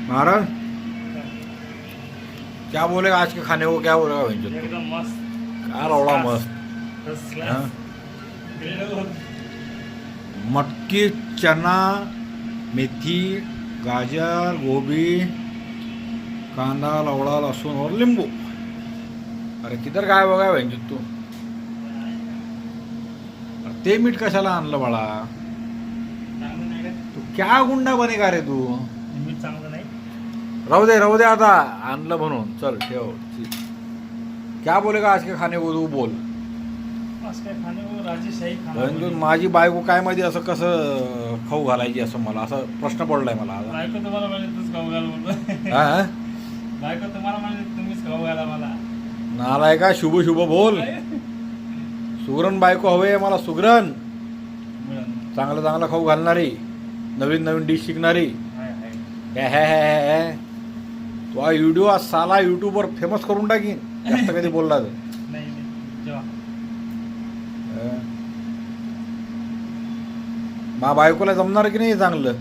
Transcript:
महाराज क्या बोलेगा आज के खाने को, क्या बोलेगा भाई? एकदम मस्त. क्या लवड़ा मस्त. First class. हाँ? ग्रेड मटकी, चना, मेथी, गाजर, गोभी, कांदा, लवड़ा, लहसुन और नींबू. अरे किधर काय बघा भाई तू? अरे ते मीठ कशाला आणलं बाळा? चांगलं नाही रे. तू क्या गुंडा बनेगा रे तू? मीठ चांगलं नाही. राहू दे आता, आणलं म्हणून चल ठेव. क्या बोलेगा आज के खाने को तू बोल. आज काय खाणे हो, राजेशाही म्हणजे खाणं. माझी बायको काय माहिती असं कसं खाऊ घालायची, असं मला असं प्रश्न पडलाय मला आता. बायको तुम्हाला म्हणजे तूच खाऊ घाल बोलतो. हा? बायको तुम्हाला म्हणजे तुम्हीच खाऊ घाला मला. नालाय का? शुभ शुभ बोल. सुगरण बायको हवे मला, सुगरण. मिळून. चांगलं चांगलं खाऊ घालणारी, नवीन नवीन डिश शिकणारी. हाय, हाय. हे. तो हा व्हिडिओ आज साला युट्यूबवर फेमस करून टाकीन जास्त कधी बोलला तर. नाही नाही जेव्हा मा बायकोला जमणार की नाही चांगलं?